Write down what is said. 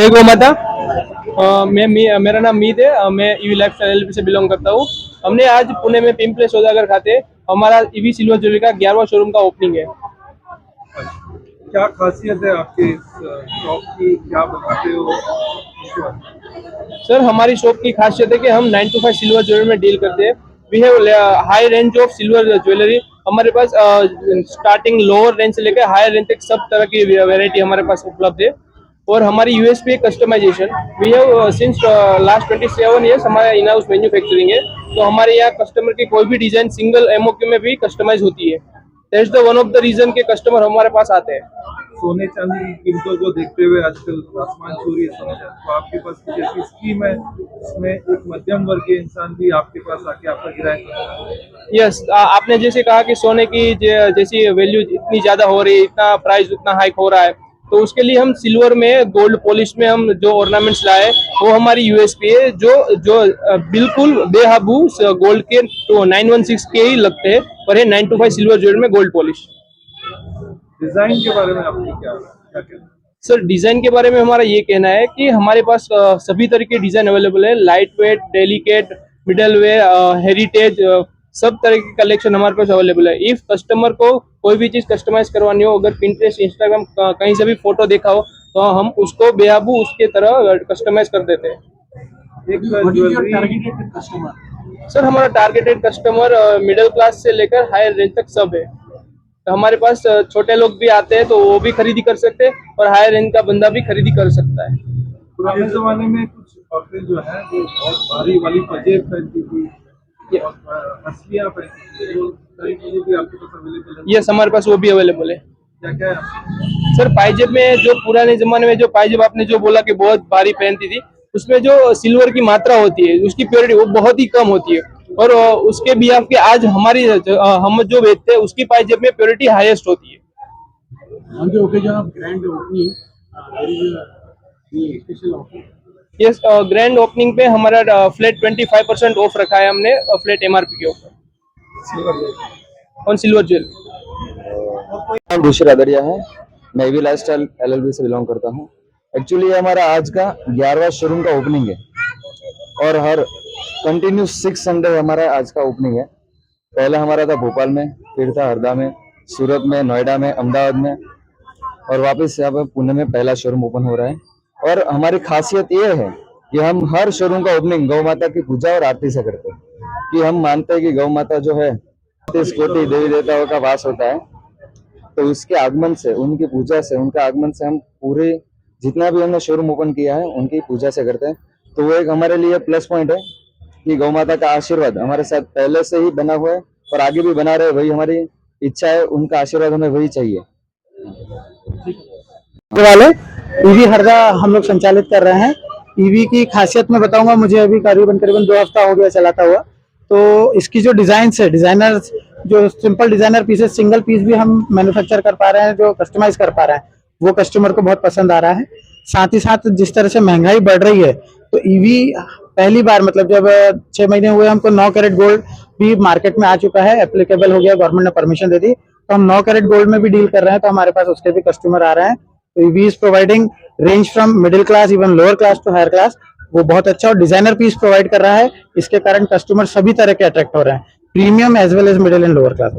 जय गौ माता। मेरा नाम मीत है। मैं ईवी लाइफस्टाइल एलएलपी से बिलोंग करता हूँ। हमने आज पुणे में पिंपले सौदागर खाते हमारा ईवी सिल्वर ज्वेलरी का 11वां शोरूम का ओपनिंग है। क्या खासियत है आपके शॉप की, क्या बताते हो? सर, हमारी शॉप की खासियत है कि हम 9 to 5 सिल्वर ज्वेलरी में डील करते हैं। We have high range of silver jewellery. हमारे पास स्टार्टिंग लोअर रेंज से लेकर हायर रेंज तक सब तरह की वेरायटी हमारे पास उपलब्ध है। और हमारी यूएसपी है customisation. We have since last 27 years हमारा इन हाउस मैन्युफैक्चरिंग है। तो हमारे यहाँ कस्टमर की कोई भी डिजाइन सिंगल एमओक्यू में भी कस्टमाइज होती है। That's the one of the reason के कस्टमर हमारे पास आते हैं। सोने चांदी की कीमतों को देखते हुए आजकल आसमान छू रही है सोने चांदी, तो आपके पास कुछ ऐसी स्कीम है जिसमें एक मध्यम वर्गीय इंसान भी आपके पास आके आपका किराया कर? यस, आपने जैसे कहा कि सोने की जैसी वैल्यू इतनी ज्यादा हो रही है, इतना प्राइस उतना हाइक हो रहा है, तो उसके लिए हम सिल्वर में गोल्ड पॉलिश में हम जो ऑर्नामेंट्स लाए वो हमारी यूएसपी है। जो जो बिल्कुल बेहाबू गोल्ड के तो 916 के ही लगते हैं और ये 9 to 5 सिल्वर ज्वेलरी में गोल्ड पॉलिश। डिजाइन के बारे में आपकी क्या क्या कहना है? सर, डिजाइन के बारे में हमारा ये कहना है कि हमारे पास सभी तरह के डिजाइन अवेलेबल है। Light weight, delicate, middle wear, heritage, सब तरह की कलेक्शन हमारे पास अवेलेबल है। इफ कस्टमर को कोई भी चीज कस्टमाइज करवानी हो, अगर पिंटरेस्ट, इंस्टाग्राम कहीं से भी फोटो देखा हो, तो हम उसको बेहाबू उसके तरह कस्टमाइज कर देते हैं। एक ज्वेलरी टारगेटेड कस्टमर। सर, हमारा टारगेटेड कस्टमर मिडिल क्लास से लेकर हायर रेंज तक सब है। तो हमारे पास छोटे लोग भी आते हैं तो वो भी खरीदी कर सकते हैं और हायर रेंज का बंदा भी खरीदी कर सकता है। पुराने जमाने में कुछ औरतें जो है वो बहुत भारी वाली पंजेब पहनती थी और हंसियां पहनती थी, वो सारी चीजें भी आपके पास अवेलेबल है? यस, हमारे पास वो भी अवेलेबल है। क्या क्या है आपके? सर, पाइजेब में जो पुराने जमाने में जो पाइजेब आपने जो बोला कि बहुत भारी पहनती थी, उसमें जो सिल्वर की मात्रा होती है, उसकी प्योरिटी वो बहुत ही कम होती है। और उसके भी आपके आज हम जो बेचते हैं उसकी पाइजेब में प्योरिटी हाईएस्ट होती है। On the occasion of grand opening, there is a special offer. Yes, grand opening पे हमारा फ्लैट 25% ऑफ रखा है हमने, फ्लैट एमआरपी के ऊपर ऑन सिल्वर ज्वेलरी। नाम ऋषि रादड़िया है। मैं ईवी लाइफस्टाइल एलएलबी से बिलोंग करता हूँ। एक्चुअली ये हमारा आज का 11वां शोरूम का ओपनिंग है और हर कंटिन्यू 6 संडे हमारा आज का ओपनिंग है। पहला हमारा था भोपाल में, फिर था हरदा में, सूरत में, नोएडा में, अहमदाबाद में और वापस यहाँ पे पुणे में पहला शोरूम ओपन हो रहा है। और हमारी खासियत ये है कि हम हर शोरूम का ओपनिंग गौ माता की पूजा और आरती से करते हैं कि हम मानते हैं कि गौ माता जो है 33 कोटि देवी देवताओं का वास होता है। तो उसके आगमन से, उनकी पूजा से, उनका आगमन से हम पूरे जितना भी हमने शोरूम ओपन किया है उनकी पूजा से करते हैं। तो वो एक हमारे लिए प्लस पॉइंट है कि गौ माता का आशीर्वाद हमारे साथ पहले से ही बना हुआ है और आगे भी बना रहे, वही हमारी इच्छा है। उनका आशीर्वाद हमें वही चाहिए। वाले ईवी हरदा हम लोग संचालित कर रहे हैं। ईवी की खासियत मैं बताऊंगा, मुझे अभी करीबन 2 हफ्ता हो गया चलाता हुआ। तो इसकी जो डिजाइनर जो simple designer pieces, single piece भी हम मैन्युफैक्चर कर पा रहे हैं, जो कस्टमाइज कर पा रहे हैं, वो कस्टमर को बहुत पसंद आ रहा है। साथ ही साथ जिस तरह से महंगाई बढ़ रही है, तो ईवी पहली बार मतलब जब 6 महीने हुए हमको 9 कैरेट गोल्ड भी मार्केट में आ चुका है, एप्लीकेबल हो गया, गवर्नमेंट ने परमिशन दे दी, तो हम 9 कैरेट गोल्ड में भी डील कर रहे हैं। तो हमारे पास उसके भी कस्टमर आ रहे हैं। तो EV is providing range from middle class even lower class to higher class. वो बहुत अच्छा और डिजाइनर पीस प्रोवाइड कर रहा है। इसके कारण कस्टमर सभी तरह के अट्रैक्ट हो रहे हैं, premium as well as middle and lower class.